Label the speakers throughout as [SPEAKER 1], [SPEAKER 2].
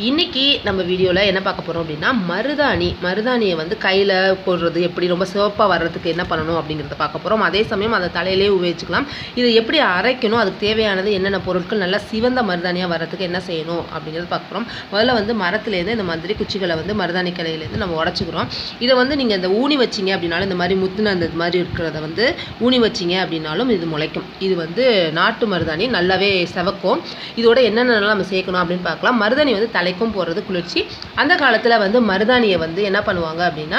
[SPEAKER 1] இன்றைக்கி நம்ம வீடியோவில் என்ன பார்க்க போகிறோம் அப்படின்னா மருதாணியை வந்து கையில் போடுறது எப்படி ரொம்ப சிவப்பாக வர்றதுக்கு என்ன பண்ணணும் அப்படிங்கிறத பார்க்க போகிறோம். அதே சமயம் அதை தலையிலே உபயோகிச்சுக்கலாம். இதை எப்படி அரைக்கணும், அதுக்கு தேவையானது என்னென்ன பொருட்கள் நல்லா சிவந்த மருதாணியாக வர்றதுக்கு என்ன செய்யணும் அப்படிங்கிறத பார்க்க போகிறோம். முதல்ல வந்து மரத்துலேருந்து இந்த மாதிரி குச்சிகளை வந்து மருதாணி கிளையிலேருந்து நம்ம உடச்சிக்கிறோம். இதை வந்து நீங்கள் இந்த ஊனி வச்சிங்க அப்படின்னாலும் இந்த மாதிரி முத்துன அந்த மாதிரி இருக்கிறத வந்து ஊனி வச்சிங்க அப்படின்னாலும் இது முளைக்கும். இது வந்து நாட்டு மருதாணி, நல்லாவே செவக்கும். இதோட என்னென்னலாம் நம்ம சேர்க்கணும் அப்படின்னு பார்க்கலாம். மருதாணி வந்து தலைக்கும் போடுறது குளிர்ச்சி. அந்த காலத்தில் வந்து மருதாணியை வந்து என்ன பண்ணுவாங்க அப்படின்னா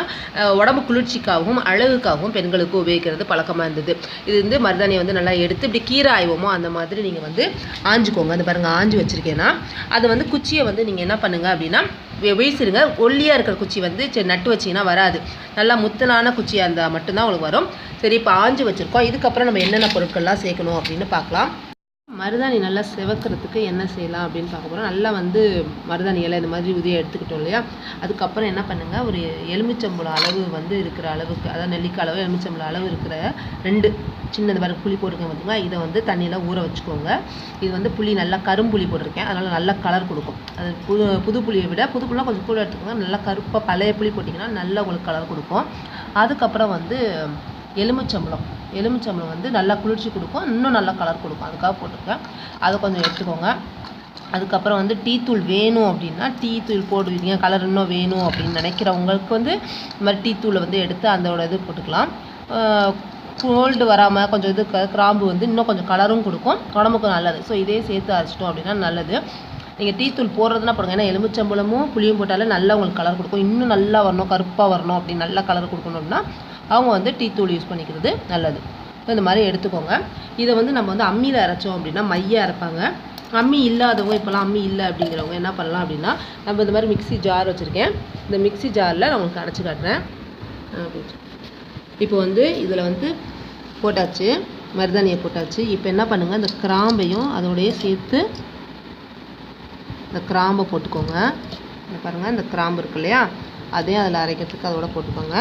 [SPEAKER 1] உடம்பு குளிர்ச்சிக்காகவும் அழகுக்காகவும் பெண்களுக்கு உபயோகிக்கிறது பழக்கமாக இருந்தது. இது வந்து மருதாணியை வந்து நல்லா எடுத்து இப்படி கீரை ஆய்வோமோ அந்த மாதிரி நீங்கள் வந்து ஆஞ்சுக்கோங்க. அந்த பாருங்கள் ஆஞ்சு வச்சுருக்கேன்னா அதை வந்து குச்சியை வந்து நீங்கள் என்ன பண்ணுங்கள் அப்படின்னா வீசிடுங்க. ஒல்லியாக இருக்கிற குச்சி வந்து நட்டு வச்சிங்கன்னா வராது. நல்லா முத்தலான குச்சியாக இருந்தால் மட்டும்தான் உங்களுக்கு வரும். சரி, இப்போ ஆஞ்சு வச்சுருக்கோம். இதுக்கப்புறம் நம்ம என்னென்ன பொருட்கள்லாம் சேர்க்கணும் அப்படின்னு பார்க்கலாம். மருதாணி நல்லா செவக்கிறதுக்கு என்ன செய்யலாம் அப்படின்னு பார்க்க போகிறோம். நல்லா வந்து மருதாணி இலை இந்த மாதிரி உதியை எடுத்துக்கிட்டோம் இல்லையா. அதுக்கப்புறம் என்ன பண்ணுங்கள், ஒரு எலுமிச்சம்பழம் அளவு வந்து இருக்கிற அளவுக்கு, அதாவது நெல்லிக்காய் அளவு எலுமிச்சம்பழம் அளவு இருக்கிற 2 சின்னது வரை புளி போட்டிருக்கேன் பார்த்திங்களா. இதை வந்து தண்ணியில் ஊற வச்சுக்கோங்க. இது வந்து புளி நல்லா கரும்புளி போட்டிருக்கேன், அதனால் நல்லா கலர் கொடுக்கும். அது புது புளியை விட புது புளிலாம் கொஞ்சம் கூட எடுத்துக்கோங்க. நல்லா கருப்பாக பழைய புளி போட்டிங்கன்னா நல்லா உங்களுக்கு கலர் கொடுக்கும். அதுக்கப்புறம் வந்து எலுமிச்சம்பழம் வந்து நல்லா குளிர்ச்சி கொடுக்கும், இன்னும் நல்லா கலர் கொடுக்கும். அதுக்காக போட்டிருக்கேன். அதை கொஞ்சம் எடுத்துக்கோங்க. அதுக்கப்புறம் வந்து டீ தூள் வேணும் அப்படின்னா டீ தூள் போடுவீங்க, கலர் இன்னும் வேணும் அப்படின்னு நினைக்கிறவங்களுக்கு வந்து இந்த மாதிரி டீ தூளை வந்து எடுத்து அதோட இது போட்டுக்கலாம். கோல்டு வராமல் கொஞ்சம் இது கிராம்பு வந்து இன்னும் கொஞ்சம் கலரும் கொடுக்கும், உடம்புக்கு நல்லது. ஸோ இதே சேர்த்து அரைச்சிட்டோம் அப்படின்னா நல்லது. நீங்கள் டீ தூள் போடுறதுனா போடுங்க. ஏன்னா எலுமிச்சம்பழமும் புளியும் போட்டாலே நல்லா உங்களுக்கு கலர் கொடுக்கும். இன்னும் நல்லா வரணும், கருப்பாக வரணும் அப்படின்னு நல்லா கலர் கொடுக்கணும் அப்படின்னா அவங்க வந்து டீ தூள் யூஸ் பண்ணிக்கிறது நல்லது. ஸோ இந்த மாதிரி எடுத்துக்கோங்க. இதை வந்து நம்ம வந்து அம்மியில் அரைச்சோம் அப்படின்னா மைய அரைப்பாங்க. அம்மி இல்லாதவங்க, இப்போலாம் அம்மி இல்லை அப்படிங்கிறவங்க என்ன பண்ணலாம் அப்படின்னா, நம்ம இந்த மாதிரி மிக்ஸி ஜார் வச்சுருக்கேன். இந்த மிக்ஸி ஜாரில் நான் உங்களுக்கு அரைச்சி காட்டுறேன். இப்போ வந்து இதில் வந்து போட்டாச்சு, மருதாணியை போட்டாச்சு. இப்போ என்ன பண்ணுங்கள், இந்த கிராம்பையும் அதோடையே சேர்த்து இந்த கிராம்பை போட்டுக்கோங்க. பாருங்கள், இந்த கிராம்பு இருக்கு இல்லையா, அதையும் அதில் அரைக்கிறதுக்கு அதோட போட்டுக்கோங்க.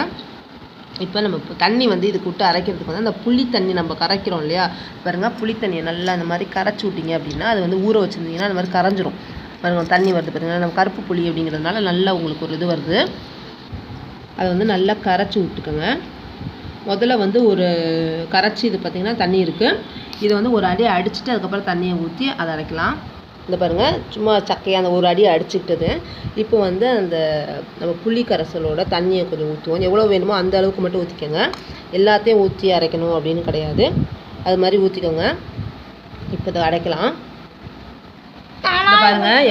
[SPEAKER 1] இப்போ நம்ம தண்ணி வந்து இதுக்கு விட்டு அரைக்கிறதுக்கு வந்து அந்த புளி தண்ணி நம்ம கரைக்கிறோம் இல்லையா. பாருங்கள், புளி தண்ணியை நல்லா அந்த மாதிரி கரைச்சி விட்டிங்க அப்படின்னா அது வந்து ஊற வச்சுருந்தீங்கன்னா அந்த மாதிரி கரைஞ்சிரும். பாருங்கள், தண்ணி வருது பாருங்கள். நம்ம கருப்பு புளி அப்படிங்கிறதுனால நல்லா உங்களுக்கு ஒரு இது வருது. அதை வந்து நல்லா கரைச்சி விட்டுக்கோங்க. முதல்ல வந்து ஒரு கரைச்சி இது பார்த்திங்கன்னா தண்ணி இருக்குது. இதை வந்து ஒரு அடி அடிச்சுட்டு அதுக்கப்புறம் தண்ணியை ஊற்றி அதை அரைக்கலாம். இந்த பாருங்கள், சும்மா சக்கையாக அந்த ஒரு அடி அடிச்சுக்கிட்டது. இப்போ வந்து அந்த நம்ம புளி கரைசலோட தண்ணியை கொஞ்சம் ஊற்றுவோம். எவ்வளோ வேணுமோ அந்த அளவுக்கு மட்டும் ஊற்றிக்கோங்க. எல்லாத்தையும் ஊற்றி அரைக்கணும் அப்படின்னு கிடையாது, அது மாதிரி ஊற்றிக்கோங்க. இப்போ இதை அரைக்கலாம். பாருங்கள்,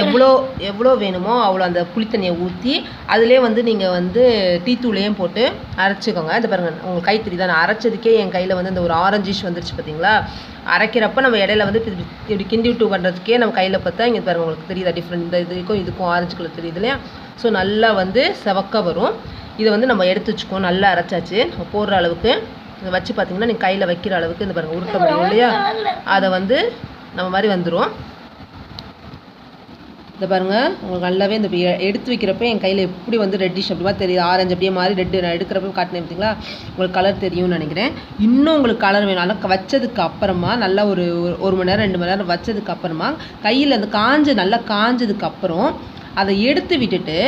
[SPEAKER 1] எவ்வளோ வேணுமோ அவ்வளோ அந்த புளித்தண்ணியை ஊற்றி அதிலே வந்து நீங்கள் வந்து டீ தூளையும் போட்டு அரைச்சிக்கோங்க. இது பாருங்கள், உங்களுக்கு கை தெரியுதா, நான் அரைச்சதுக்கே என் கையில் வந்து அந்த ஒரு ஆரஞ்சிஷ் வந்துருச்சு பார்த்தீங்களா. அரைக்கிறப்ப நம்ம இடையில வந்து இப்படி கிண்டி விட்டு பண்ணுறதுக்கே நம்ம கையில் பார்த்தா இங்கே பாருங்கள் உங்களுக்கு தெரியுதா டிஃப்ரெண்ட். இந்த இதுக்கும் ஆரஞ்சு கலர் தெரியுது இல்லையா. ஸோ நல்லா வந்து செவக்க வரும். இதை வந்து நம்ம எடுத்து வச்சுக்கோம். நல்லா அரைச்சாச்சு. போடுற அளவுக்கு இதை வச்சு பார்த்தீங்கன்னா நீங்கள் கையில் வைக்கிற அளவுக்கு இந்த பாருங்கள் உருட்ட முடியும் இல்லையா, அதை வந்து நம்ம மாதிரி வந்துடும். இதை பாருங்கள், உங்களுக்கு நல்லாவே இந்த எடுத்து வைக்கிறப்ப என் கையில் எப்படி வந்து ரெட்டிஷ் அப்படிமா தெரியுது, ஆரஞ்சு அப்படியே மாதிரி ரெட்டு. நான் எடுக்கிறப்ப காட்டினேன் பார்த்தீங்களா, உங்களுக்கு கலர் தெரியும்னு நினைக்கிறேன். இன்னும் உங்களுக்கு கலர் வேணும். நல்லா வச்சதுக்கு அப்புறமா நல்லா ஒரு 1 மணி நேரம் 2 மணி நேரம் வச்சதுக்கு அப்புறமா கையில் அந்த நல்லா காஞ்சதுக்கு அப்புறம் அதை எடுத்து விட்டுட்டு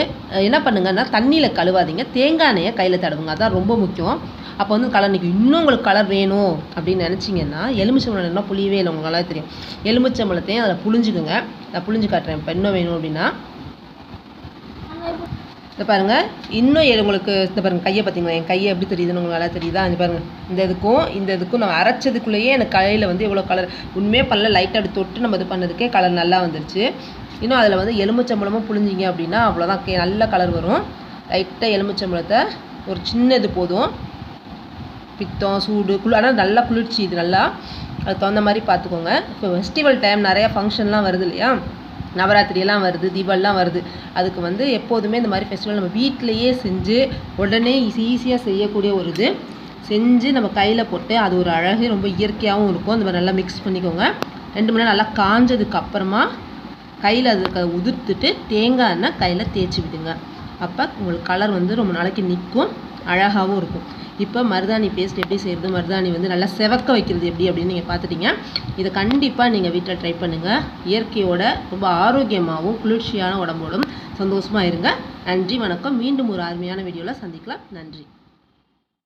[SPEAKER 1] என்ன பண்ணுங்கன்னா தண்ணியில் கழுவாதீங்க, தேங்காய் எண்ணெயை கையில் தடவுங்க. அதான் ரொம்ப முக்கியம். அப்போ வந்து கலர் நிற்கும். இன்னும் உங்களுக்கு கலர் வேணும் அப்படின்னு நினச்சிங்கன்னா எலுமிச்சம்பழம் என்ன புளியவே இல்லை, உங்களுக்கு நல்லா தெரியும். எலுமிச்சம்பழத்தையும் அதில் புளிஞ்சுக்குங்க. நான் புளிஞ்சு காட்டுறேன் இப்போ இன்னும் வேணும் அப்படின்னா. இதை பாருங்கள், இன்னும் உங்களுக்கு இந்த பாருங்கள் கையை பார்த்தீங்களா, என் கையை எப்படி தெரியுதுன்னு உங்களுக்கு நல்லா தெரியுதா. இந்த பாருங்கள், இந்த இதுக்கும் நம்ம அரைச்சதுக்குள்ளேயே எனக்கு கையில் வந்து எவ்வளோ கலர் உண்மையே பண்ணல. லைட்டாக அப்படி தொட்டு நம்ம இது பண்ணதுக்கே கலர் நல்லா வந்துருச்சு. இன்னும் அதில் வந்து எலுமிச்சம்பழமும் புளிஞ்சிங்க அப்படின்னா அவ்வளோதான், நல்ல கலர் வரும். லைட்டாக எலுமிச்சம்பழத்தை ஒரு சின்னது போதும். பித்தம் சூடு ஆனால் நல்லா குளிர்ச்சி. இது நல்லா அதுக்கு தகுந்த மாதிரி பார்த்துக்கோங்க. இப்போ ஃபெஸ்டிவல் டைம் நிறையா ஃபங்க்ஷன்லாம் வருது இல்லையா, நவராத்திரியெல்லாம் வருது, தீபாவளிலாம் வருது. அதுக்கு வந்து எப்போதுமே இந்த மாதிரி ஃபெஸ்டிவல் நம்ம வீட்டிலையே செஞ்சு உடனே ஈஸியாக செய்யக்கூடிய ஒரு இது செஞ்சு நம்ம கையில் போட்டு அது ஒரு அழகு, ரொம்ப இயற்கையாகவும் இருக்கும். அந்த மாதிரி நல்லா மிக்ஸ் பண்ணிக்கோங்க. 2 மணி நேரம் நல்லா காஞ்சதுக்கு அப்புறமா கையில் அதுக்கு உதிர்த்துட்டு தேங்காய் எண்ணெய் கையில் தேய்ச்சி விடுங்க. அப்போ உங்களுக்கு கலர் வந்து ரொம்ப நாளைக்கு நிற்கும், அழகாகவும் இருக்கும். இப்போ மருதாணி பேஸ்ட் எப்படி செய்கிறது, மருதாணி வந்து நல்லா செவக்க வைக்கிறது எப்படி அப்படின்னு நீங்கள் பார்த்துட்டீங்க. இதை கண்டிப்பாக நீங்கள் வீட்டில் ட்ரை பண்ணுங்கள். இயற்கையோட ரொம்ப ஆரோக்கியமாகவும் குளிர்ச்சியான உடம்போடும் சந்தோஷமாக இருங்க. நன்றி, வணக்கம். மீண்டும் ஒரு அருமையான வீடியோவில் சந்திக்கலாம். நன்றி.